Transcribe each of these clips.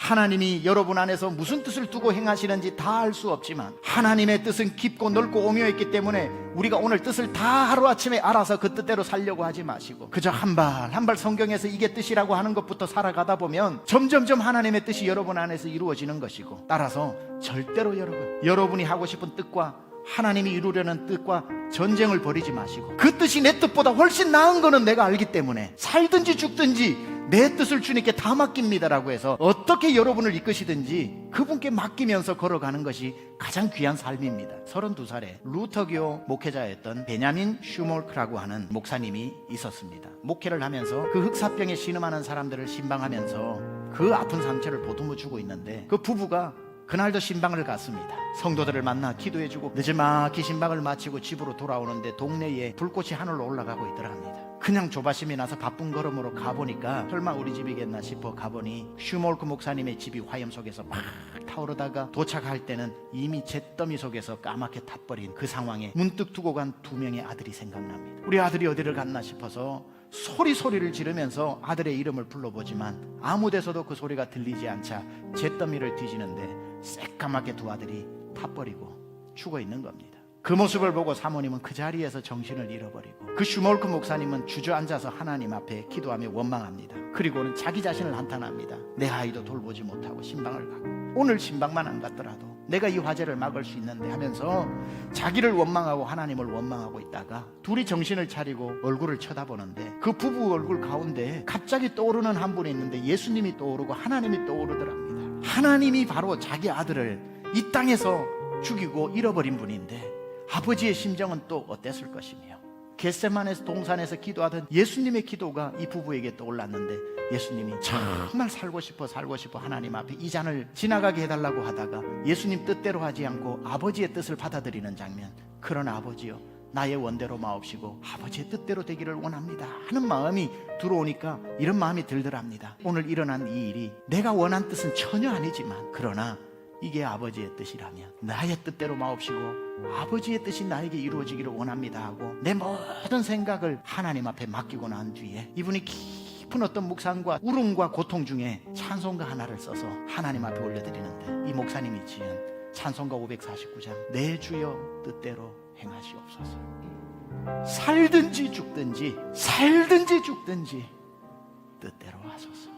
하나님이 여러분 안에서 무슨 뜻을 두고 행하시는지 다 알 수 없지만 하나님의 뜻은 깊고 넓고 오묘했기 때문에 우리가 오늘 뜻을 다 하루아침에 알아서 그 뜻대로 살려고 하지 마시고 그저 한 발 한 발 성경에서 이게 뜻이라고 하는 것부터 살아가다 보면 점점점 하나님의 뜻이 여러분 안에서 이루어지는 것이고, 따라서 절대로 여러분이 하고 싶은 뜻과 하나님이 이루려는 뜻과 전쟁을 벌이지 마시고, 그 뜻이 내 뜻보다 훨씬 나은 거는 내가 알기 때문에 살든지 죽든지 내 뜻을 주님께 다 맡깁니다라고 해서 어떻게 여러분을 이끄시든지 그분께 맡기면서 걸어가는 것이 가장 귀한 삶입니다. 32살에 루터교 목회자였던 베냐민 슈몰크라고 하는 목사님이 있었습니다. 목회를 하면서 그 흑사병에 신음하는 사람들을 신방하면서 그 아픈 상처를 보듬어 주고 있는데, 그 부부가 그날도 신방을 갔습니다. 성도들을 만나 기도해주고 늦지막히 신방을 마치고 집으로 돌아오는데 동네에 불꽃이 하늘로 올라가고 있더랍니다. 그냥 조바심이 나서 바쁜 걸음으로 가보니까 설마 우리 집이겠나 싶어 가보니 슈몰크 목사님의 집이 화염 속에서 막 타오르다가 도착할 때는 이미 잿더미 속에서 까맣게 타버린 그 상황에 문득 두고 간 두 명의 아들이 생각납니다. 우리 아들이 어디를 갔나 싶어서 소리를 지르면서 아들의 이름을 불러보지만 아무 데서도 그 소리가 들리지 않자 잿더미를 뒤지는데 새까맣게 두 아들이 타버리고 죽어 있는 겁니다. 그 모습을 보고 사모님은 그 자리에서 정신을 잃어버리고, 그 슈몰크 목사님은 주저앉아서 하나님 앞에 기도하며 원망합니다. 그리고는 자기 자신을 한탄합니다. 내 아이도 돌보지 못하고 신방을 가고 오늘 신방만 안 갔더라도 내가 이 화재를 막을 수 있는데 하면서 자기를 원망하고 하나님을 원망하고 있다가 둘이 정신을 차리고 얼굴을 쳐다보는데 그 부부 얼굴 가운데 갑자기 떠오르는 한 분이 있는데 예수님이 떠오르고 하나님이 떠오르더랍니다. 하나님이 바로 자기 아들을 이 땅에서 죽이고 잃어버린 분인데 아버지의 심정은 또 어땠을 것이며, 겟세마네 동산에서 기도하던 예수님의 기도가 이 부부에게 떠올랐는데 예수님이 정말 살고 싶어 하나님 앞에 이 잔을 지나가게 해달라고 하다가 예수님 뜻대로 하지 않고 아버지의 뜻을 받아들이는 장면. 그러나 아버지요, 나의 원대로 마옵시고 아버지의 뜻대로 되기를 원합니다 하는 마음이 들어오니까 이런 마음이 들더랍니다. 오늘 일어난 이 일이 내가 원한 뜻은 전혀 아니지만, 그러나 이게 아버지의 뜻이라면 나의 뜻대로 마옵시고 아버지의 뜻이 나에게 이루어지기를 원합니다 하고 내 모든 생각을 하나님 앞에 맡기고 난 뒤에 이분이 깊은 어떤 묵상과 울음과 고통 중에 찬송가 하나를 써서 하나님 앞에 올려드리는데, 이 목사님이 지은 찬송가 549장 내 주여 뜻대로 행하시옵소서. 살든지 죽든지 뜻대로 하소서.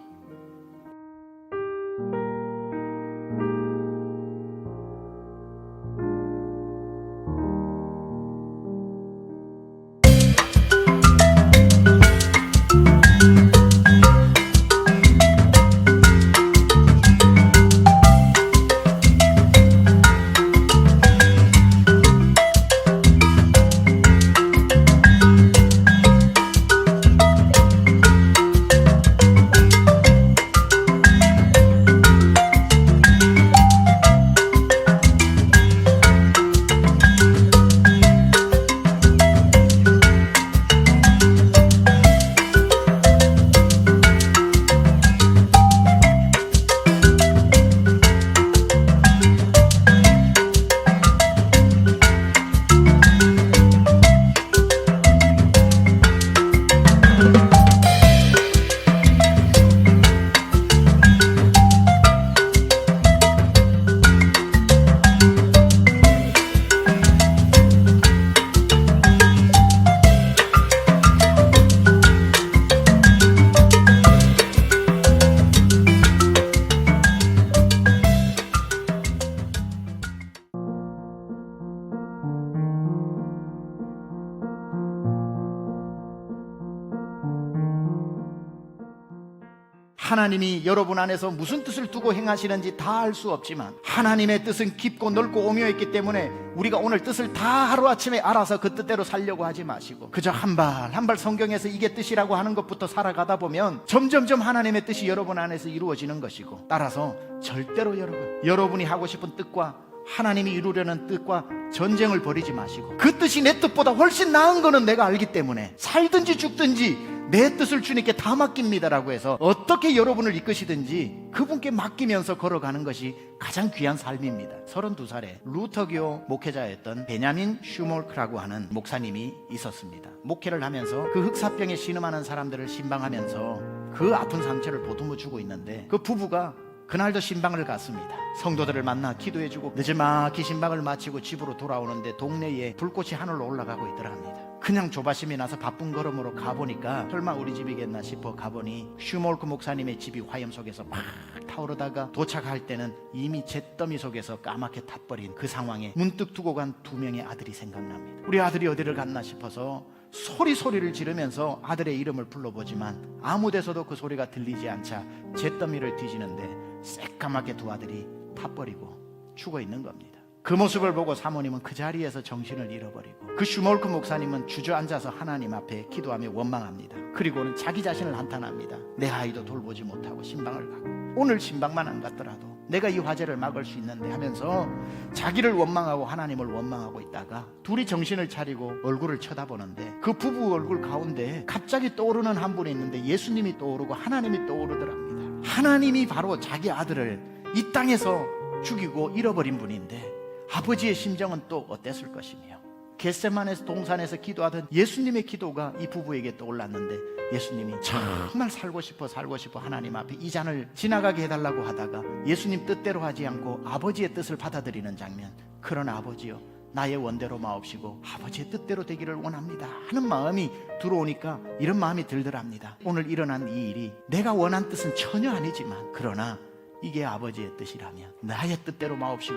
하나님이 여러분 안에서 무슨 뜻을 두고 행하시는지 다 알 수 없지만 하나님의 뜻은 깊고 넓고 오묘했기 때문에 우리가 오늘 뜻을 다 하루아침에 알아서 그 뜻대로 살려고 하지 마시고 그저 한 발 한 발 성경에서 이게 뜻이라고 하는 것부터 살아가다 보면 점점점 하나님의 뜻이 여러분 안에서 이루어지는 것이고, 따라서 절대로 여러분이 하고 싶은 뜻과 하나님이 이루려는 뜻과 전쟁을 벌이지 마시고, 그 뜻이 내 뜻보다 훨씬 나은 거는 내가 알기 때문에 살든지 죽든지 내 뜻을 주님께 다 맡깁니다라고 해서 어떻게 여러분을 이끄시든지 그분께 맡기면서 걸어가는 것이 가장 귀한 삶입니다. 32살에 루터교 목회자였던 베냐민 슈몰크라고 하는 목사님이 있었습니다. 목회를 하면서 그 흑사병에 신음하는 사람들을 신방하면서 그 아픈 상처를 보듬어 주고 있는데, 그 부부가 그날도 신방을 갔습니다. 성도들을 만나 기도해주고 늦지막히 신방을 마치고 집으로 돌아오는데 동네에 불꽃이 하늘로 올라가고 있더랍니다. 그냥 조바심이 나서 바쁜 걸음으로 가보니까 설마 우리 집이겠나 싶어 가보니 슈몰크 목사님의 집이 화염 속에서 막 타오르다가 도착할 때는 이미 잿더미 속에서 까맣게 타버린 그 상황에 문득 두고 간 두 명의 아들이 생각납니다. 우리 아들이 어디를 갔나 싶어서 소리를 지르면서 아들의 이름을 불러보지만 아무 데서도 그 소리가 들리지 않자 잿더미를 뒤지는데 새까맣게 두 아들이 타버리고 죽어 있는 겁니다. 그 모습을 보고 사모님은 그 자리에서 정신을 잃어버리고 그 슈몰크 목사님은 주저앉아서 하나님 앞에 기도하며 원망합니다. 그리고는 자기 자신을 한탄합니다. 내 아이도 돌보지 못하고 신방을 가고 오늘 신방만 안 갔더라도 내가 이 화재를 막을 수 있는데 하면서 자기를 원망하고 하나님을 원망하고 있다가 둘이 정신을 차리고 얼굴을 쳐다보는데 그 부부 얼굴 가운데 갑자기 떠오르는 한 분이 있는데 예수님이 떠오르고 하나님이 떠오르더랍니다. 하나님이 바로 자기 아들을 이 땅에서 죽이고 잃어버린 분인데 아버지의 심정은 또 어땠을 것이며 겟세마네 동산에서 기도하던 예수님의 기도가 이 부부에게 떠올랐는데 예수님이 정말 살고 싶어 하나님 앞에 이 잔을 지나가게 해달라고 하다가 예수님 뜻대로 하지 않고 아버지의 뜻을 받아들이는 장면. 그러나 아버지요, 나의 원대로 마옵시고 아버지의 뜻대로 되기를 원합니다 하는 마음이 들어오니까 이런 마음이 들더랍니다. 오늘 일어난 이 일이 내가 원한 뜻은 전혀 아니지만 그러나 이게 아버지의 뜻이라면 나의 뜻대로 마옵시고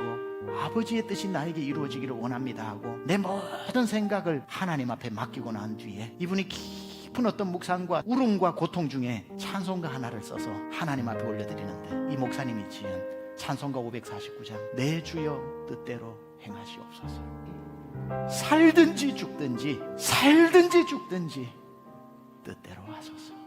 아버지의 뜻이 나에게 이루어지기를 원합니다 하고 내 모든 생각을 하나님 앞에 맡기고 난 뒤에 이분이 깊은 어떤 묵상과 울음과 고통 중에 찬송가 하나를 써서 하나님 앞에 올려드리는데 이 목사님이 지은 찬송가 549장 내 주여 뜻대로 행하시옵소서. 살든지 죽든지 뜻대로 하소서.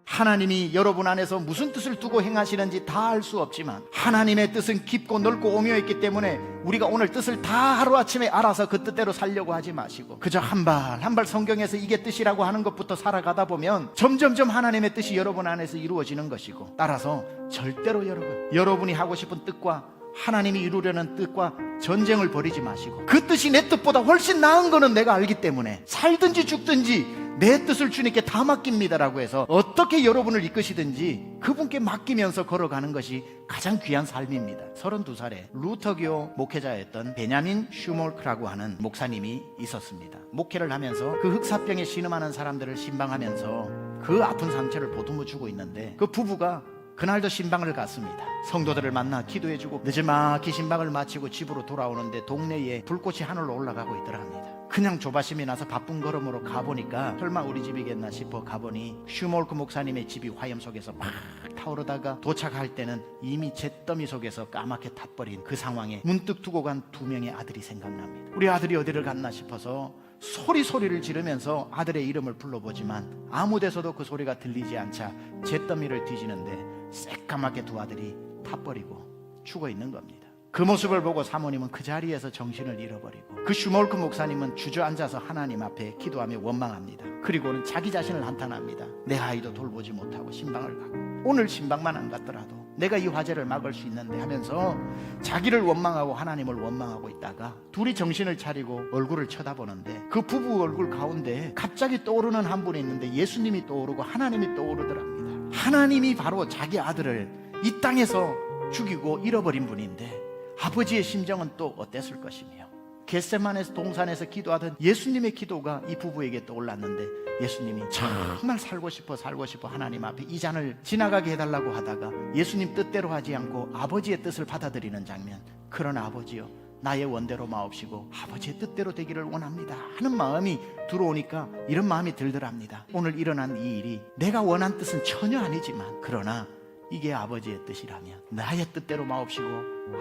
하나님이 여러분 안에서 무슨 뜻을 두고 행하시는지 다 알 수 없지만 하나님의 뜻은 깊고 넓고 오묘했기 때문에 우리가 오늘 뜻을 다 하루아침에 알아서 그 뜻대로 살려고 하지 마시고 그저 한 발 한 발 성경에서 이게 뜻이라고 하는 것부터 살아가다 보면 점점점 하나님의 뜻이 여러분 안에서 이루어지는 것이고 따라서 절대로 여러분이 하고 싶은 뜻과 하나님이 이루려는 뜻과 전쟁을 벌이지 마시고 그 뜻이 내 뜻보다 훨씬 나은 거는 내가 알기 때문에 살든지 죽든지 내 뜻을 주님께 다 맡깁니다라고 해서 어떻게 여러분을 이끄시든지 그분께 맡기면서 걸어가는 것이 가장 귀한 삶입니다. 32살에 루터교 목회자였던 베냐민 슈몰크라고 하는 목사님이 있었습니다. 목회를 하면서 그 흑사병에 신음하는 사람들을 신방하면서 그 아픈 상처를 보듬어 주고 있는데 그 부부가 그날도 신방을 갔습니다. 성도들을 만나 기도해주고 늦지막히 신방을 마치고 집으로 돌아오는데 동네에 불꽃이 하늘로 올라가고 있더랍니다. 그냥 조바심이 나서 바쁜 걸음으로 가보니까 설마 우리 집이겠나 싶어 가보니 슈몰크 목사님의 집이 화염 속에서 막 타오르다가 도착할 때는 이미 잿더미 속에서 까맣게 타버린 그 상황에 문득 두고 간 두 명의 아들이 생각납니다. 우리 아들이 어디를 갔나 싶어서 소리를 지르면서 아들의 이름을 불러보지만 아무 데서도 그 소리가 들리지 않자 잿더미를 뒤지는데 새까맣게 두 아들이 타버리고 죽어 있는 겁니다. 그 모습을 보고 사모님은 그 자리에서 정신을 잃어버리고 그 슈몰크 목사님은 주저앉아서 하나님 앞에 기도하며 원망합니다. 그리고는 자기 자신을 한탄합니다. 내 아이도 돌보지 못하고 신방을 가고 오늘 신방만 안 갔더라도 내가 이 화재를 막을 수 있는데 하면서 자기를 원망하고 하나님을 원망하고 있다가 둘이 정신을 차리고 얼굴을 쳐다보는데 그 부부 얼굴 가운데 갑자기 떠오르는 한 분이 있는데 예수님이 떠오르고 하나님이 떠오르더랍니다. 하나님이 바로 자기 아들을 이 땅에서 죽이고 잃어버린 분인데 아버지의 심정은 또 어땠을 것이며, 겟세마네 동산에서 기도하던 예수님의 기도가 이 부부에게 떠올랐는데 예수님이 정말 살고 싶어 하나님 앞에 이 잔을 지나가게 해달라고 하다가 예수님 뜻대로 하지 않고 아버지의 뜻을 받아들이는 장면. 그러나 아버지요, 나의 원대로 마옵시고 아버지의 뜻대로 되기를 원합니다 하는 마음이 들어오니까 이런 마음이 들더랍니다. 오늘 일어난 이 일이 내가 원한 뜻은 전혀 아니지만, 그러나 이게 아버지의 뜻이라면 나의 뜻대로 마옵시고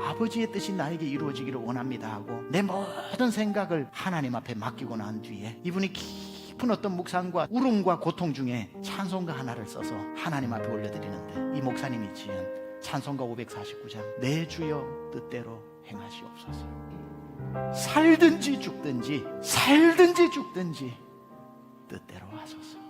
아버지의 뜻이 나에게 이루어지기를 원합니다 하고 내 모든 생각을 하나님 앞에 맡기고 난 뒤에 이분이 깊은 어떤 묵상과 울음과 고통 중에 찬송가 하나를 써서 하나님 앞에 올려드리는데, 이 목사님이 지은 찬송가 549장 내 주여 뜻대로 행하시옵소서. 살든지 죽든지 뜻대로 하소서.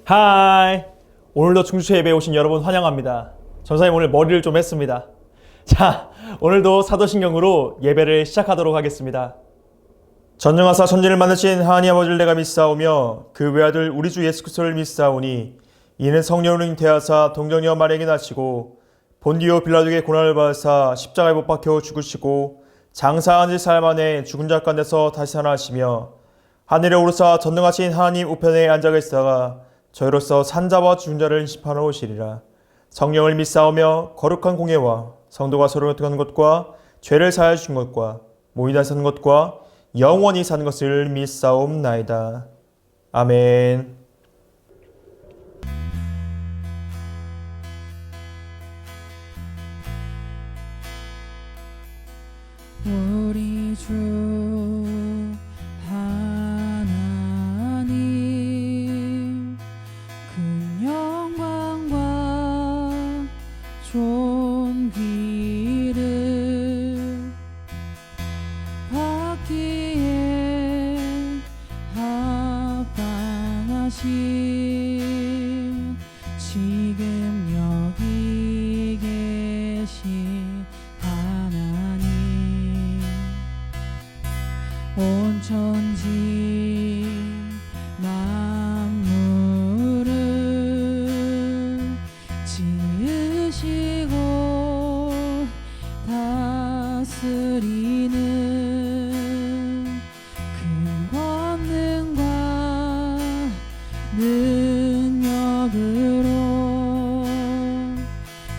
하이, 오늘도 충주체 예배에 오신 여러분 환영합니다. 전사님 오늘 머리를 좀 했습니다. 자, 오늘도 사도신경으로 예배를 시작하도록 하겠습니다. 전능하사 천지를 만드신 하나님 아버지를 내가 믿사오며 그 외아들 우리 주 예수 그리스도를 믿사오니 이는 성령으로 잉태하사 동정녀 마리아에게 나시고 본디오 빌라도에게 고난을 받으사 십자가에 못 박혀 죽으시고 장사한 지 사흘 만에 죽은 자 가운데서 다시 살아나시며 하늘에 오르사 전능하신 하나님 우편에 앉아 계시다가 저희로서 산자와 죽은 자를 심판하러 오시리라. 성령을 믿사오며 거룩한 공예와 성도가 서로 교통하는 것과 죄를 사하여 주신 것과 모이다 사는 것과 영원히 사는 것을 믿사옵나이다. 아멘. 우리 주 하나님 큰 영광과 존귀를 받기에 합당하신 지금 여기 계신 하나님, 온 천지 만물을 지으시고 다스리는 큰 권능과 능력으로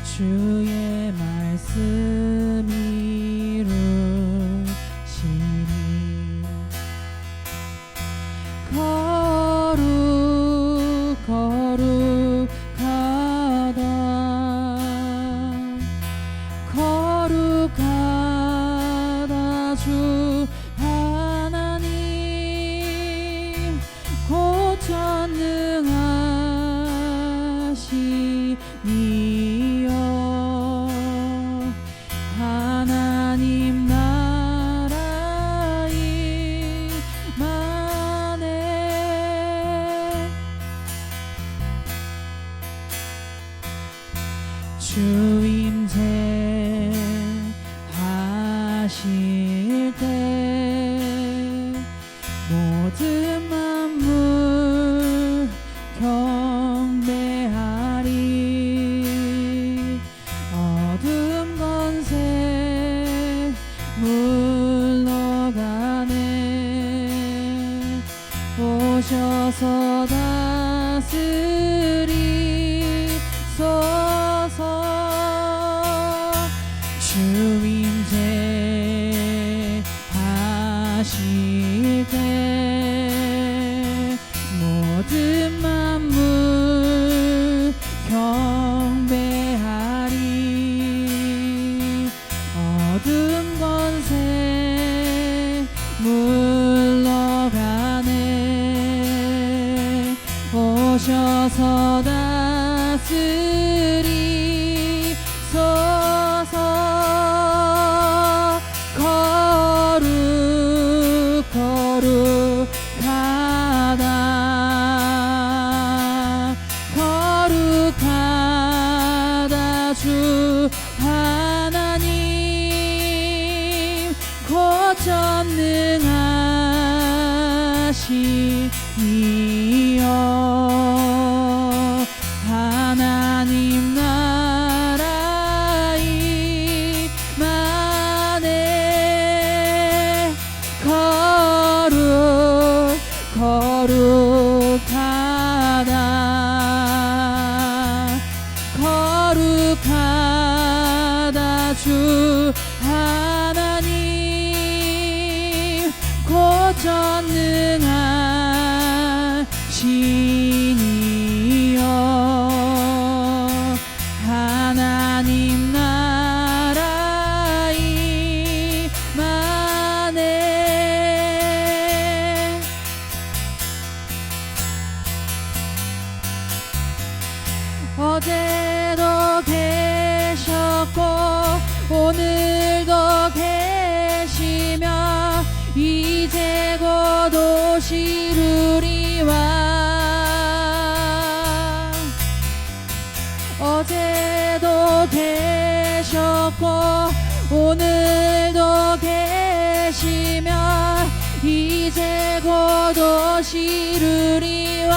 주의 말씀 이루시니 거룩하다 주 하나님, 곧 전능하시니여. 하나님 나라 임하네. 주임재 하실 때 모든 만물 경배하리. 어둠 권세 물러가네. 오셔서 다스리소서. 주임재 하실 때 오셔서 다스리소서. 거룩하다 주 하나님 곧 전능하시니여. 하나님 나라 임하네. 거룩하다 주 하나님 곧 전능하시니여. 하나님 나라 임하네. 어제도 계셨고 오늘도 계시며 이제 곧 오시리와. 어제도 계셨고 오늘도 계시며 이제 곧 오시리와.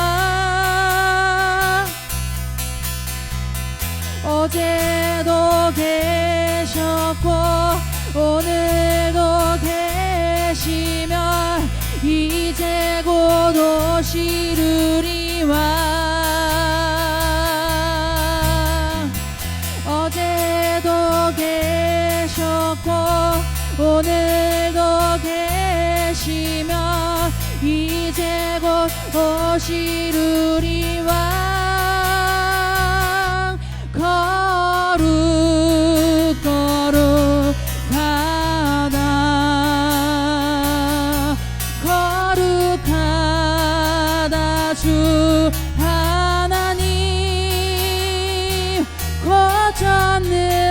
어제도 계셨고 오늘도 계시며 이제 곧 오시리와. 어제도 계셨고 오늘도 계시며 이제 곧 오시리와. 거룩하다 주 하나님 곧 전능하시니여.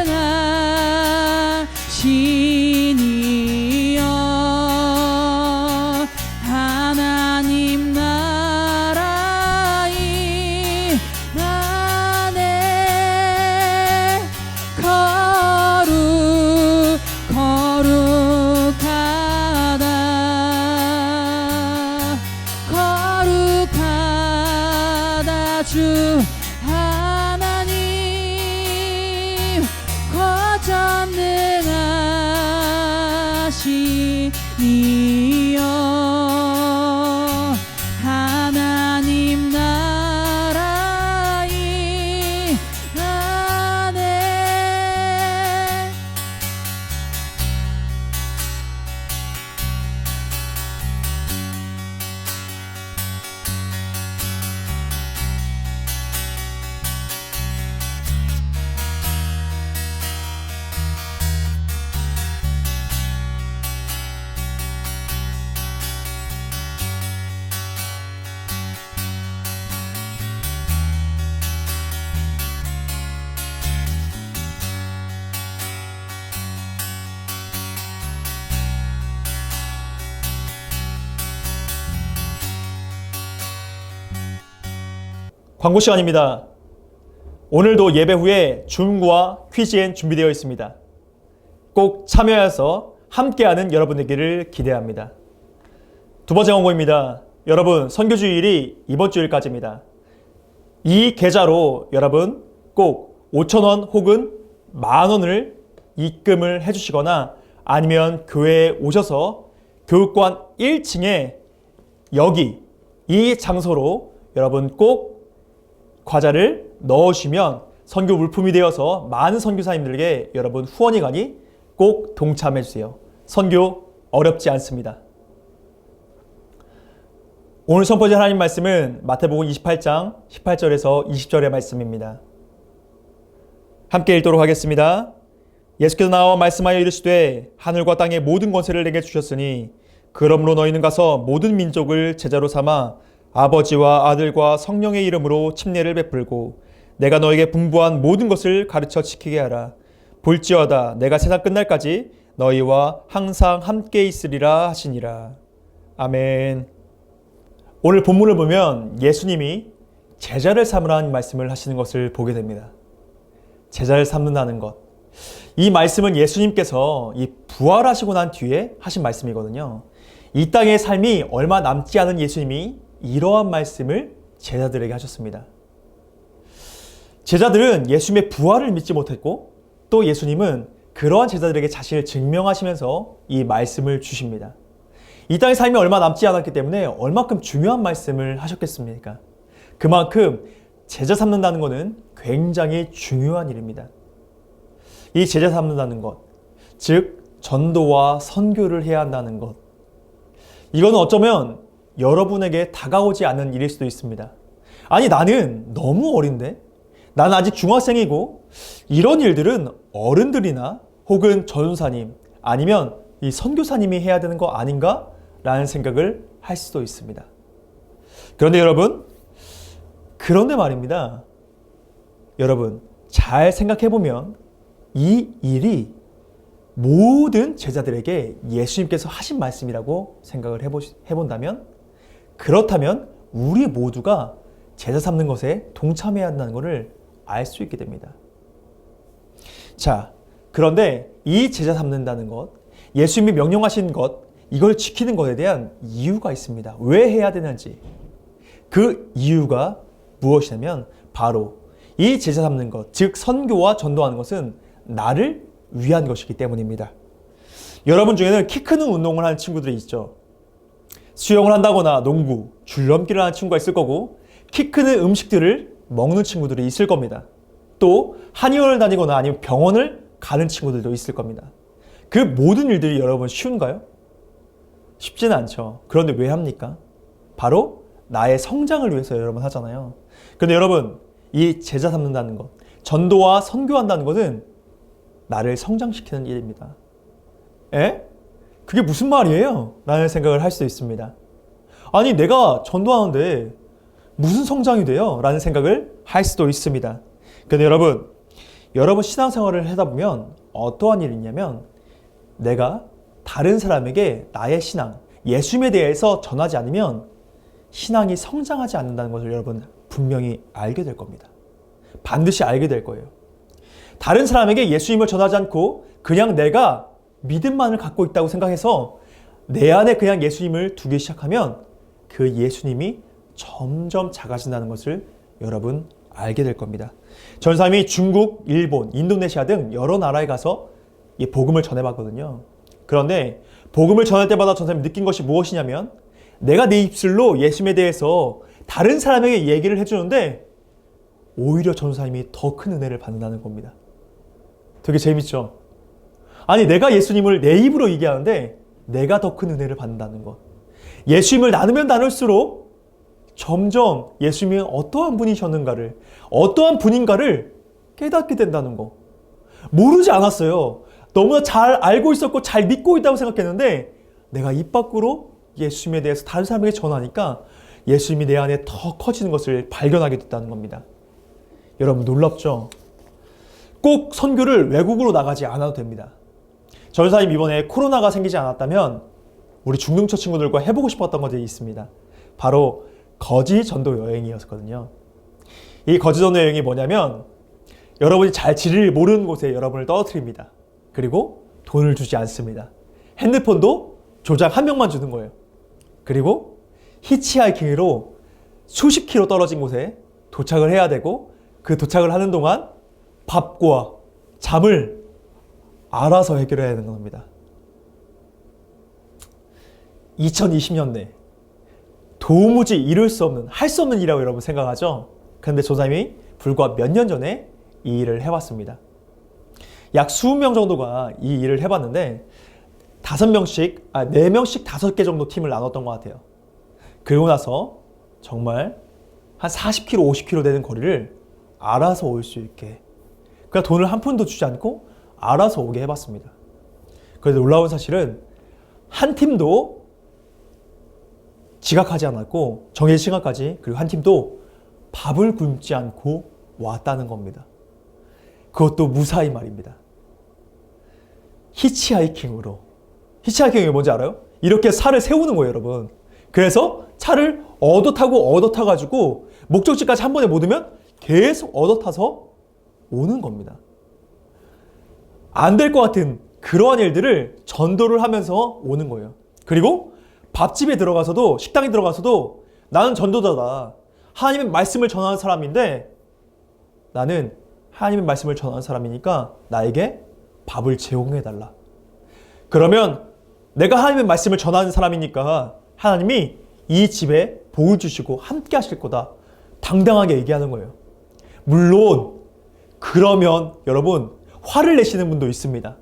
하나님 나라 임하네. 거룩하다 주 하나님 곧 전능하시니여. 하나님 나라 임하네. 광고 시간입니다. 오늘도 예배 후에 줌과 퀴즈엔 준비되어 있습니다. 꼭 참여해서 함께하는 여러분 되기를 기대합니다. 두 번째 광고입니다. 여러분, 선교주일이 이번 주일까지입니다. 이 계좌로 여러분 꼭 5,000원 혹은 10,000원을 입금을 해주시거나 아니면 교회에 오셔서 교육관 1층에 여기 이 장소로 여러분 꼭 과자를 넣으시면 선교 물품이 되어서 많은 선교사님들에게 여러분 후원이 가니 꼭 동참해 주세요. 선교 어렵지 않습니다. 오늘 선포할 하나님 말씀은 마태복음 28장 18절에서 20절의 말씀입니다. 함께 읽도록 하겠습니다. 예수께서 나와 말씀하여 이르시되 하늘과 땅의 모든 권세를 내게 주셨으니 그러므로 너희는 가서 모든 민족을 제자로 삼아 아버지와 아들과 성령의 이름으로 침례를 베풀고 내가 너에게 분부한 모든 것을 가르쳐 지키게 하라. 볼지어다 내가 세상 끝날까지 너희와 항상 함께 있으리라 하시니라. 아멘. 오늘 본문을 보면 예수님이 제자를 삼으라는 말씀을 하시는 것을 보게 됩니다. 제자를 삼는다는 것. 이 말씀은 예수님께서 이 부활하시고 난 뒤에 하신 말씀이거든요. 이 땅의 삶이 얼마 남지 않은 예수님이 이러한 말씀을 제자들에게 하셨습니다. 제자들은 예수님의 부활을 믿지 못했고 또 예수님은 그러한 제자들에게 자신을 증명하시면서 이 말씀을 주십니다. 이 땅의 삶이 얼마 남지 않았기 때문에 얼마큼 중요한 말씀을 하셨겠습니까? 그만큼 제자 삼는다는 것은 굉장히 중요한 일입니다. 이 제자 삼는다는 것, 즉 전도와 선교를 해야 한다는 것, 이건 어쩌면 여러분에게 다가오지 않는 일일 수도 있습니다. 아니 나는 너무 어린데? 나는 아직 중학생이고 이런 일들은 어른들이나 혹은 전도사님 아니면 이 선교사님이 해야 되는 거 아닌가? 라는 생각을 할 수도 있습니다. 그런데 여러분, 그런데 말입니다. 여러분, 잘 생각해보면 이 일이 모든 제자들에게 예수님께서 하신 말씀이라고 생각을 해본다면 그렇다면 우리 모두가 제자 삼는 것에 동참해야 한다는 것을 알 수 있게 됩니다. 자, 그런데 이 제자 삼는다는 것, 예수님이 명령하신 것, 이걸 지키는 것에 대한 이유가 있습니다. 왜 해야 되는지. 그 이유가 무엇이냐면 바로 이 제자 삼는 것, 즉 선교와 전도하는 것은 나를 위한 것이기 때문입니다. 여러분 중에는 키 크는 운동을 하는 친구들이 있죠. 수영을 한다거나 농구, 줄넘기를 하는 친구가 있을 거고 키 크는 음식들을 먹는 친구들이 있을 겁니다. 또 한의원을 다니거나 아니면 병원을 가는 친구들도 있을 겁니다. 그 모든 일들이 여러분 쉬운가요? 쉽지는 않죠. 그런데 왜 합니까? 바로 나의 성장을 위해서 여러분 하잖아요. 그런데 여러분, 이 제자 삼는다는 것, 전도와 선교한다는 것은 나를 성장시키는 일입니다. 에? 그게 무슨 말이에요? 라는 생각을 할 수 있습니다. 아니 내가 전도하는데 무슨 성장이 돼요? 라는 생각을 할 수도 있습니다. 근데 여러분 신앙생활을 하다 보면 어떠한 일이 있냐면 내가 다른 사람에게 나의 신앙, 예수님에 대해서 전하지 않으면 신앙이 성장하지 않는다는 것을 여러분 분명히 알게 될 겁니다. 반드시 알게 될 거예요. 다른 사람에게 예수님을 전하지 않고 그냥 내가 믿음만을 갖고 있다고 생각해서 내 안에 그냥 예수님을 두기 시작하면 그 예수님이 점점 작아진다는 것을 여러분 알게 될 겁니다. 전사님이 중국, 일본, 인도네시아 등 여러 나라에 가서 이 복음을 전해봤거든요. 그런데 복음을 전할 때마다 전사님이 느낀 것이 무엇이냐면 내가 내 입술로 예수님에 대해서 다른 사람에게 얘기를 해주는데 오히려 전사님이 더 큰 은혜를 받는다는 겁니다. 되게 재밌죠? 아니 내가 예수님을 내 입으로 얘기하는데 내가 더 큰 은혜를 받는다는 것. 예수님을 나누면 나눌수록 점점 예수님이 어떠한 분이셨는가를, 어떠한 분인가를 깨닫게 된다는 거. 모르지 않았어요. 너무나 잘 알고 있었고 잘 믿고 있다고 생각했는데 내가 입 밖으로 예수님에 대해서 다른 사람에게 전하니까 예수님이 내 안에 더 커지는 것을 발견하게 됐다는 겁니다. 여러분 놀랍죠? 꼭 선교를 외국으로 나가지 않아도 됩니다. 전사님 이번에 코로나가 생기지 않았다면 우리 중등처 친구들과 해보고 싶었던 것들이 있습니다. 바로 거지 전도 여행이었거든요. 이 거지 전도 여행이 뭐냐면 여러분이 잘 지리를 모르는 곳에 여러분을 떨어뜨립니다. 그리고 돈을 주지 않습니다. 핸드폰도 조작 한 명만 주는 거예요. 그리고 히치하이킹으로 수십 킬로 떨어진 곳에 도착을 해야 되고 그 도착을 하는 동안 밥과 잠을 알아서 해결해야 되는 겁니다. 2020년대 도무지 이룰 수 없는, 할 수 없는 일이라고 여러분 생각하죠? 그런데 조사님이 불과 몇 년 전에 이 일을 해봤습니다. 약 20명 정도가 이 일을 해봤는데 4명씩 5개 정도 팀을 나눴던 것 같아요. 그리고 나서 정말 한 40km, 50km 되는 거리를 알아서 올 수 있게, 그러니까 돈을 한 푼도 주지 않고 알아서 오게 해봤습니다. 그런데 놀라운 사실은 한 팀도 지각하지 않았고 정해진 시간까지, 그리고 한 팀도 밥을 굶지 않고 왔다는 겁니다. 그것도 무사히 말입니다. 히치하이킹으로. 히치하이킹이 뭔지 알아요? 이렇게 차를 세우는 거예요, 여러분. 그래서 차를 얻어 타가지고 목적지까지 한 번에 못 오면 계속 얻어 타서 오는 겁니다. 안 될 것 같은 그러한 일들을 전도를 하면서 오는 거예요. 그리고 밥집에 들어가서도, 식당에 들어가서도 나는 전도자다. 하나님의 말씀을 전하는 사람인데 나는 하나님의 말씀을 전하는 사람이니까 나에게 밥을 제공해달라. 그러면 내가 하나님의 말씀을 전하는 사람이니까 하나님이 이 집에 복을 주시고 함께 하실 거다. 당당하게 얘기하는 거예요. 물론 그러면 여러분 화를 내시는 분도 있습니다.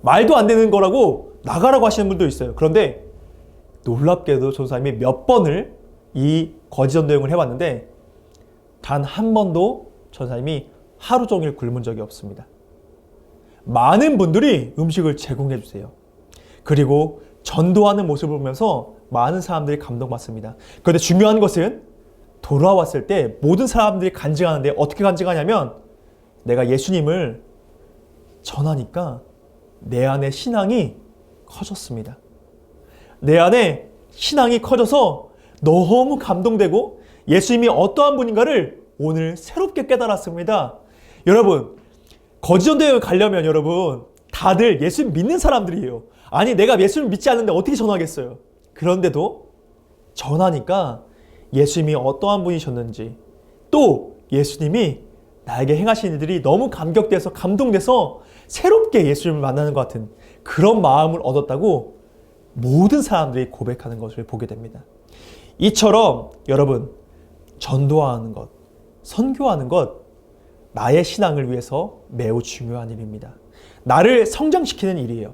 말도 안 되는 거라고 나가라고 하시는 분도 있어요. 그런데 놀랍게도 전사님이 몇 번을 이 거짓 전도행을 해봤는데 단 한 번도 전사님이 하루 종일 굶은 적이 없습니다. 많은 분들이 음식을 제공해 주세요. 그리고 전도하는 모습을 보면서 많은 사람들이 감동받습니다. 그런데 중요한 것은 돌아왔을 때 모든 사람들이 간증하는데 어떻게 간증하냐면 내가 예수님을 전하니까 내 안에 신앙이 커졌습니다. 내 안에 신앙이 커져서 너무 감동되고 예수님이 어떠한 분인가를 오늘 새롭게 깨달았습니다. 여러분, 거짓전도에 가려면 여러분 다들 예수님 믿는 사람들이에요. 아니 내가 예수님 믿지 않는데 어떻게 전하겠어요. 그런데도 전하니까 예수님이 어떠한 분이셨는지 또 예수님이 나에게 행하신 일들이 너무 감격돼서 감동돼서 새롭게 예수님을 만나는 것 같은 그런 마음을 얻었다고 모든 사람들이 고백하는 것을 보게 됩니다. 이처럼 여러분 전도하는 것, 선교하는 것 나의 신앙을 위해서 매우 중요한 일입니다. 나를 성장시키는 일이에요.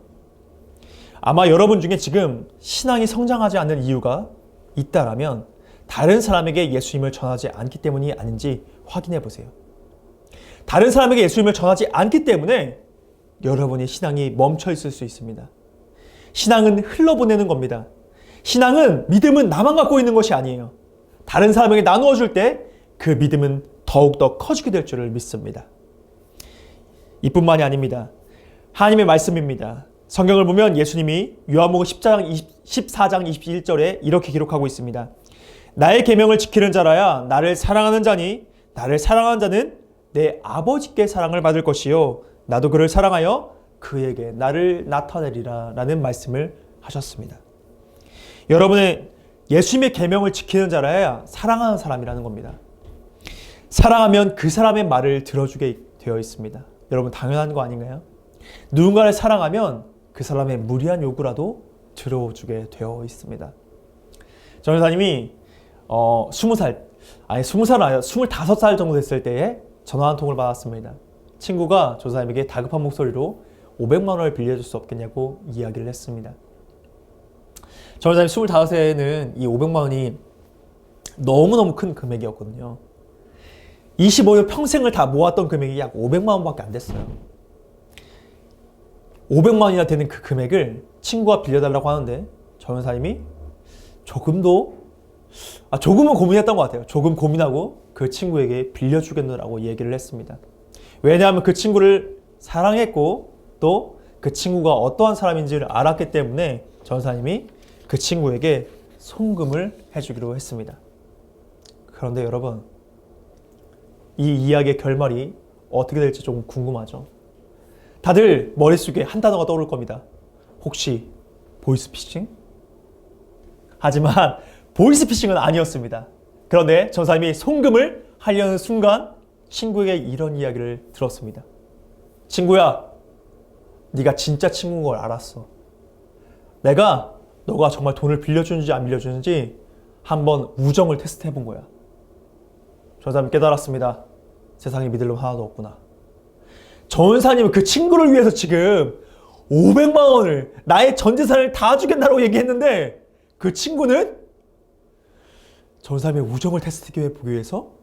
아마 여러분 중에 지금 신앙이 성장하지 않는 이유가 있다라면 다른 사람에게 예수님을 전하지 않기 때문이 아닌지 확인해 보세요. 다른 사람에게 예수님을 전하지 않기 때문에 여러분의 신앙이 멈춰 있을 수 있습니다. 신앙은 흘러보내는 겁니다. 신앙은, 믿음은 나만 갖고 있는 것이 아니에요. 다른 사람에게 나누어 줄 때 그 믿음은 더욱더 커지게 될 줄을 믿습니다. 이뿐만이 아닙니다. 하나님의 말씀입니다. 성경을 보면 예수님이 요한복음 14장 21절에 이렇게 기록하고 있습니다. 나의 계명을 지키는 자라야 나를 사랑하는 자니 나를 사랑하는 자는 내 아버지께 사랑을 받을 것이요 나도 그를 사랑하여 그에게 나를 나타내리라 라는 말씀을 하셨습니다. 여러분의 예수님의 계명을 지키는 자라야 사랑하는 사람이라는 겁니다. 사랑하면 그 사람의 말을 들어주게 되어 있습니다. 여러분 당연한 거 아닌가요? 누군가를 사랑하면 그 사람의 무리한 요구라도 들어주게 되어 있습니다. 전도사님이 20살 아니야 25살 정도 됐을 때에 전화 한 통을 받았습니다. 친구가 전도사님에게 다급한 목소리로 500만 원을 빌려줄 수 없겠냐고 이야기를 했습니다. 전도사님 25세에는 이 500만 원이 너무너무 큰 금액이었거든요. 25년 평생을 다 모았던 금액이 약 500만 원밖에 안 됐어요. 500만 원이나 되는 그 금액을 친구가 빌려달라고 하는데 전도사님이 조금은 고민했던 것 같아요. 조금 고민하고 그 친구에게 빌려주겠노라고 얘기를 했습니다. 왜냐하면 그 친구를 사랑했고 또 그 친구가 어떠한 사람인지를 알았기 때문에 전도사님이 그 친구에게 송금을 해주기로 했습니다. 그런데 여러분 이 이야기의 결말이 어떻게 될지 좀 궁금하죠? 다들 머릿속에 한 단어가 떠오를 겁니다. 혹시 보이스피싱? 하지만 보이스피싱은 아니었습니다. 그런데 전사님이 송금을 하려는 순간 친구에게 이런 이야기를 들었습니다. 친구야, 네가 진짜 친구인 걸 알았어. 내가 너가 정말 돈을 빌려주는지 안 빌려주는지 한번 우정을 테스트 해본 거야. 전사님 깨달았습니다. 세상에 믿을 놈 하나도 없구나. 전사님은 그 친구를 위해서 지금 500만 원을 나의 전 재산을 다 주겠다고 얘기했는데 그 친구는 전사님의 우정을 테스트해보기 위해서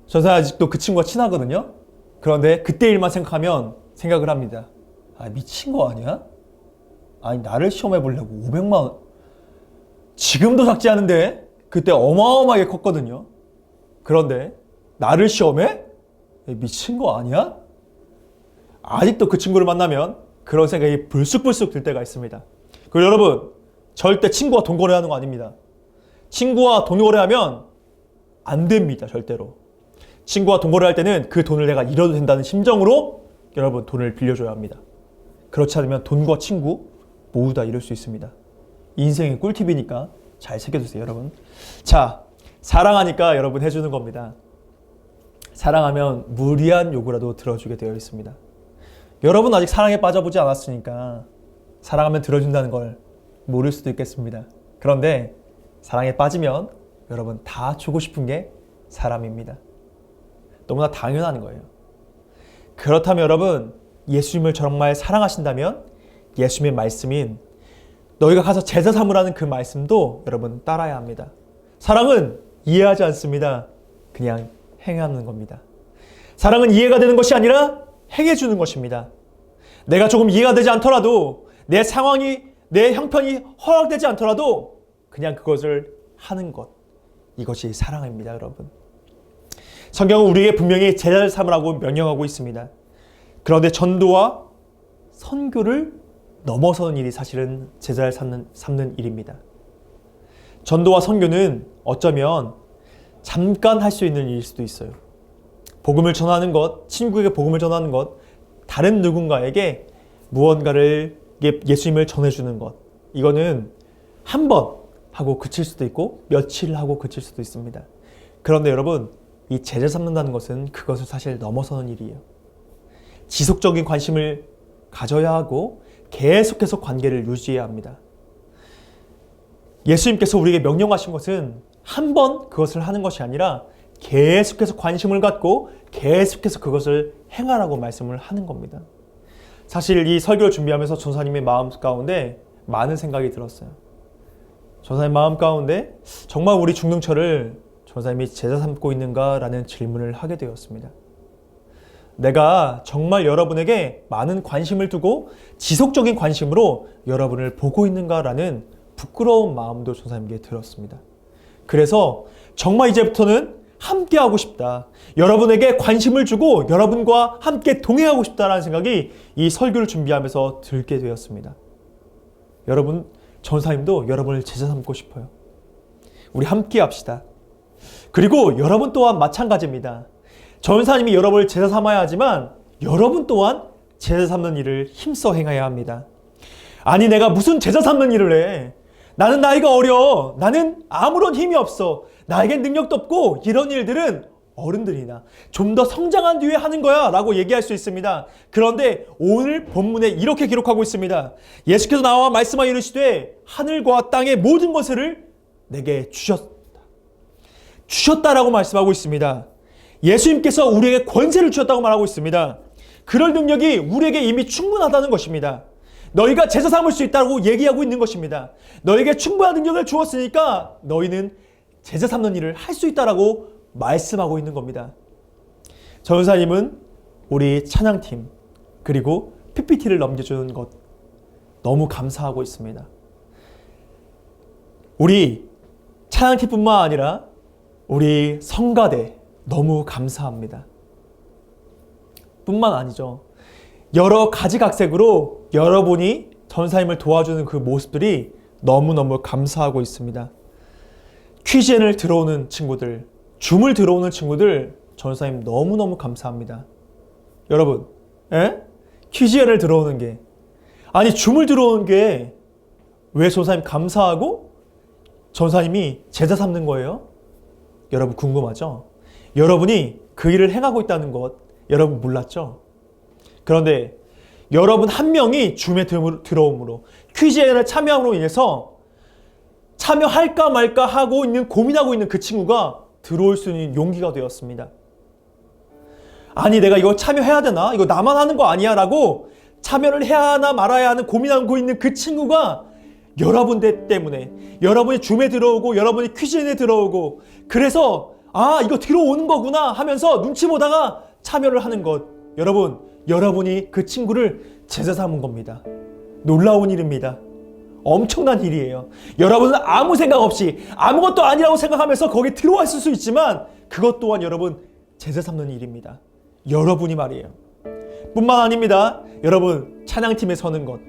전사님 아직도 그 친구가 친하거든요. 그런데 그때 일만 생각하면 생각을 합니다. 아 미친 거 아니야? 아니 나를 시험해 보려고 500만 원 지금도 작지 않은데 그때 어마어마하게 컸거든요. 그런데 나를 시험해? 미친 거 아니야? 아직도 그 친구를 만나면 그런 생각이 불쑥불쑥 들 때가 있습니다. 그리고 여러분, 절대 친구와 돈 거래하는 거 아닙니다. 친구와 돈 거래하면 안 됩니다. 절대로. 친구와 돈 거래할 때는 그 돈을 내가 잃어도 된다는 심정으로 여러분 돈을 빌려줘야 합니다. 그렇지 않으면 돈과 친구 모두 다 잃을 수 있습니다. 인생의 꿀팁이니까 잘 새겨두세요, 여러분. 자, 사랑하니까 여러분 해주는 겁니다. 사랑하면 무리한 요구라도 들어주게 되어 있습니다. 여러분 아직 사랑에 빠져보지 않았으니까 사랑하면 들어준다는 걸 모를 수도 있겠습니다. 그런데 사랑에 빠지면 여러분 다 주고 싶은 게 사람입니다. 너무나 당연한 거예요. 그렇다면 여러분, 예수님을 정말 사랑하신다면 예수님의 말씀인 너희가 가서 제자 삼으라는 그 말씀도 여러분 따라야 합니다. 사랑은 이해하지 않습니다. 그냥 행하는 겁니다. 사랑은 이해가 되는 것이 아니라 행해주는 것입니다. 내가 조금 이해가 되지 않더라도 내 상황이, 내 형편이 허락되지 않더라도 그냥 그것을 하는 것. 이것이 사랑입니다, 여러분. 성경은 우리에게 분명히 제자를 삼으라고 명령하고 있습니다. 그런데 전도와 선교를 넘어서는 일이 사실은 제자를 삼는 일입니다. 전도와 선교는 어쩌면 잠깐 할 수 있는 일일 수도 있어요. 복음을 전하는 것, 친구에게 복음을 전하는 것, 다른 누군가에게 무언가를 예수님을 전해주는 것, 이거는 한 번 하고 그칠 수도 있고 며칠 하고 그칠 수도 있습니다. 그런데 여러분, 이 제자 삼는다는 것은 그것을 사실 넘어서는 일이에요. 지속적인 관심을 가져야 하고 계속해서 관계를 유지해야 합니다. 예수님께서 우리에게 명령하신 것은 한 번 그것을 하는 것이 아니라 계속해서 관심을 갖고 계속해서 그것을 행하라고 말씀을 하는 겁니다. 사실 이 설교를 준비하면서 전사님의 마음 가운데 많은 생각이 들었어요. 전사님 마음 가운데 정말 우리 중등처를 전사님이 제자 삼고 있는가라는 질문을 하게 되었습니다. 내가 정말 여러분에게 많은 관심을 두고 지속적인 관심으로 여러분을 보고 있는가라는 부끄러운 마음도 전사님께 들었습니다. 그래서 정말 이제부터는 함께하고 싶다. 여러분에게 관심을 주고 여러분과 함께 동행하고 싶다라는 생각이 이 설교를 준비하면서 들게 되었습니다. 여러분, 전사님도 여러분을 제자 삼고 싶어요. 우리 함께 합시다. 그리고 여러분 또한 마찬가지입니다. 전사님이 여러분을 제자 삼아야 하지만 여러분 또한 제자 삼는 일을 힘써 행해야 합니다. 아니, 내가 무슨 제자 삼는 일을 해? 나는 나이가 어려. 나는 아무런 힘이 없어. 나에겐 능력도 없고 이런 일들은 어른들이나 좀 더 성장한 뒤에 하는 거야 라고 얘기할 수 있습니다. 그런데 오늘 본문에 이렇게 기록하고 있습니다. 예수께서 나와 말씀하여 이르시되 하늘과 땅의 모든 것을 내게 주셨다라고 말씀하고 있습니다. 예수님께서 우리에게 권세를 주셨다고 말하고 있습니다. 그럴 능력이 우리에게 이미 충분하다는 것입니다. 너희가 제자 삼을 수 있다고 얘기하고 있는 것입니다. 너에게 충분한 능력을 주었으니까 너희는 제자 삼는 일을 할 수 있다라고 말씀하고 있는 겁니다. 전사님은 우리 찬양팀 그리고 PPT를 넘겨주는 것 너무 감사하고 있습니다. 우리 찬양팀뿐만 아니라 우리 성가대 너무 감사합니다. 뿐만 아니죠. 여러 가지각색으로 여러분이 전사님을 도와주는 그 모습들이 너무너무 감사하고 있습니다. 퀴즈엔을 들어오는 친구들, 줌을 들어오는 친구들, 전사님 너무너무 감사합니다. 여러분, 퀴즈엔을 들어오는 게, 아니 줌을 들어오는 게 왜 전사님 감사하고 전사님이 제자 삼는 거예요? 여러분 궁금하죠? 여러분이 그 일을 행하고 있다는 것 여러분 몰랐죠? 그런데 여러분 한 명이 줌에 들어옴으로 퀴즈엔을 참여함으로 인해서 참여할까 말까 하고 있는 고민하고 있는 그 친구가 들어올 수 있는 용기가 되었습니다. 아니 내가 이거 참여해야 되나? 이거 나만 하는 거 아니야? 라고 참여를 해야 하나 말아야 하는 고민하고 있는 그 친구가 여러분들 때문에 여러분이 줌에 들어오고 여러분이 퀴즈엔에 들어오고 그래서 아 이거 들어오는 거구나 하면서 눈치 보다가 참여를 하는 것 여러분 여러분이 그 친구를 제자 삼은 겁니다. 놀라운 일입니다. 엄청난 일이에요. 여러분은 아무 생각 없이 아무것도 아니라고 생각하면서 거기 들어와 있을 수 있지만 그것 또한 여러분 제자 삼는 일입니다. 여러분이 말이에요. 뿐만 아닙니다. 여러분 찬양팀에 서는 것,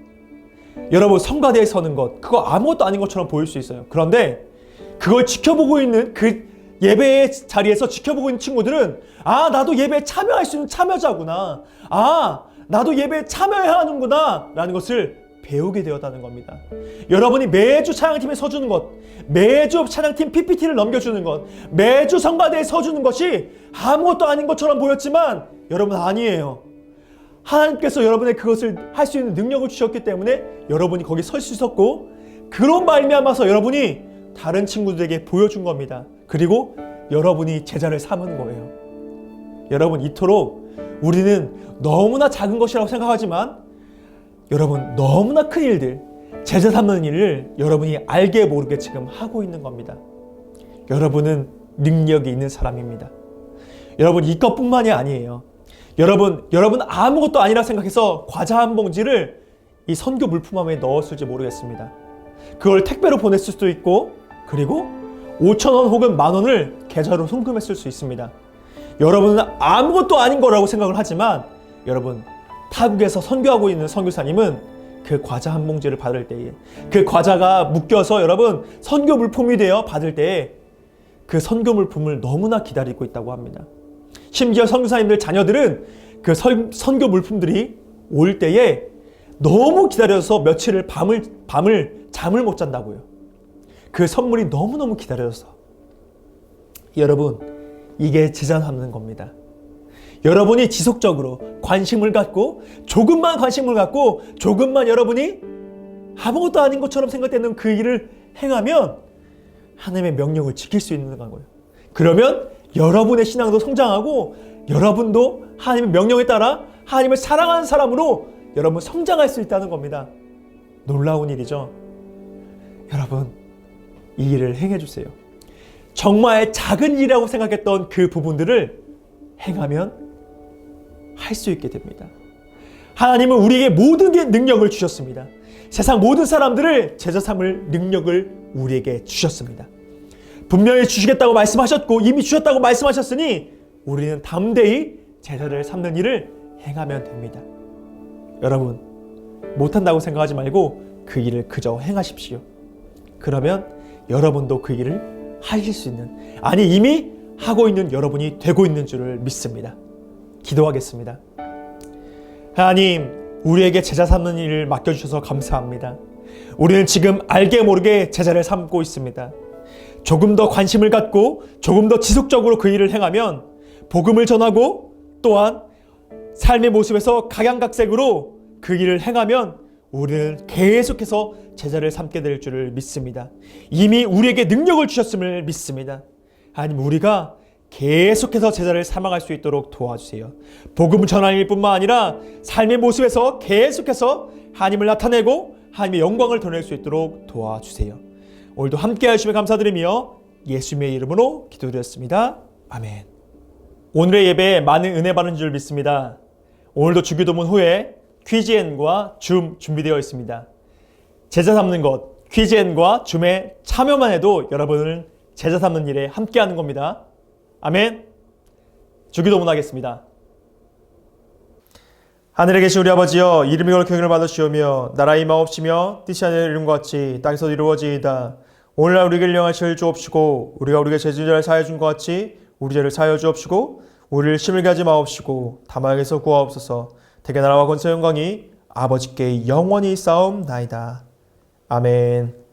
여러분 성가대에 서는 것, 그거 아무것도 아닌 것처럼 보일 수 있어요. 그런데 그걸 지켜보고 있는 그 예배의 자리에서 지켜보고 있는 친구들은 아, 나도 예배에 참여할 수 있는 참여자구나, 아, 나도 예배에 참여해야 하는구나 라는 것을 배우게 되었다는 겁니다. 여러분이 매주 찬양팀에 서주는 것, 매주 찬양팀 PPT를 넘겨주는 것, 매주 성가대에 서주는 것이 아무것도 아닌 것처럼 보였지만 여러분 아니에요. 하나님께서 여러분의 그것을 할 수 있는 능력을 주셨기 때문에 여러분이 거기 설 수 있었고, 그런 말미암아서 여러분이 다른 친구들에게 보여준 겁니다. 그리고 여러분이 제자를 삼은 거예요. 여러분, 이토록 우리는 너무나 작은 것이라고 생각하지만 여러분 너무나 큰 일들, 제자 삼는 일을 여러분이 알게 모르게 지금 하고 있는 겁니다. 여러분은 능력이 있는 사람입니다. 여러분 이것뿐만이 아니에요. 여러분 아무것도 아니라 생각해서 과자 한 봉지를 이 선교 물품함에 넣었을지 모르겠습니다. 그걸 택배로 보냈을 수도 있고, 그리고 5,000원 혹은 10,000원을 계좌로 송금했을 수 있습니다. 여러분은 아무것도 아닌 거라고 생각을 하지만 여러분 타국에서 선교하고 있는 선교사님은 그 과자 한 봉지를 받을 때에, 그 과자가 묶여서 여러분 선교 물품이 되어 받을 때에 그 선교 물품을 너무나 기다리고 있다고 합니다. 심지어 선교사님들 자녀들은 그 선교 물품들이 올 때에 너무 기다려서 며칠을 밤을 잠을 못 잔다고요. 그 선물이 너무너무 기다려서. 여러분, 이게 제자 삼는 겁니다. 여러분이 지속적으로 관심을 갖고, 조금만 관심을 갖고, 조금만 여러분이 아무것도 아닌 것처럼 생각되는 그 일을 행하면 하나님의 명령을 지킬 수 있는 거예요. 그러면 여러분의 신앙도 성장하고, 여러분도 하나님의 명령에 따라 하나님을 사랑하는 사람으로 여러분 성장할 수 있다는 겁니다. 놀라운 일이죠. 여러분, 이 일을 행해 주세요. 정말 작은 일이라고 생각했던 그 부분들을 행하면 할 수 있게 됩니다. 하나님은 우리에게 모든 게 능력을 주셨습니다. 세상 모든 사람들을 제자 삼을 능력을 우리에게 주셨습니다. 분명히 주시겠다고 말씀하셨고 이미 주셨다고 말씀하셨으니 우리는 담대히 제자를 삼는 일을 행하면 됩니다. 여러분, 못한다고 생각하지 말고 그 일을 그저 행하십시오. 그러면 여러분도 그 일을 하실 수 있는, 아니 이미 하고 있는 여러분이 되고 있는 줄을 믿습니다. 기도하겠습니다. 하나님, 우리에게 제자 삼는 일을 맡겨주셔서 감사합니다. 우리는 지금 알게 모르게 제자를 삼고 있습니다. 조금 더 관심을 갖고 조금 더 지속적으로 그 일을 행하면 복음을 전하고, 또한 삶의 모습에서 각양각색으로 그 일을 행하면 우리는 계속해서 제자를 삼게 될 줄을 믿습니다. 이미 우리에게 능력을 주셨음을 믿습니다. 하나님, 우리가 계속해서 제자를 삼아갈 수 있도록 도와주세요. 복음 전하는 일뿐만 아니라 삶의 모습에서 계속해서 하나님을 나타내고 하나님의 영광을 드러낼 수 있도록 도와주세요. 오늘도 함께 하시면 감사드리며 예수님의 이름으로 기도드렸습니다. 아멘. 오늘의 예배에 많은 은혜 받은 줄 믿습니다. 오늘도 주기도문 후에 퀴즈앤과 줌 준비되어 있습니다. 제자 삼는 것, 퀴즈앤과 줌에 참여만 해도 여러분은 제자 삼는 일에 함께하는 겁니다. 아멘. 주기도문 하겠습니다. 하늘에 계신 우리 아버지여, 이름이 거룩히 여김을 받으시오며 나라의 임하옵시며 뜻이 하늘의 이름과 같이 땅에서 이루어지이다. 오늘날 우리에게 일용할 죄를 주옵시고 우리가 우리에게 죄진자를 사하여 준 것 같이 우리 죄를 사하여 주옵시고 우리를 시험에 하지 마옵시고 다만 악에서 구하옵소서. 대개 나라와 권세 영광이 아버지께 영원히 쌓옵나이다. 아멘.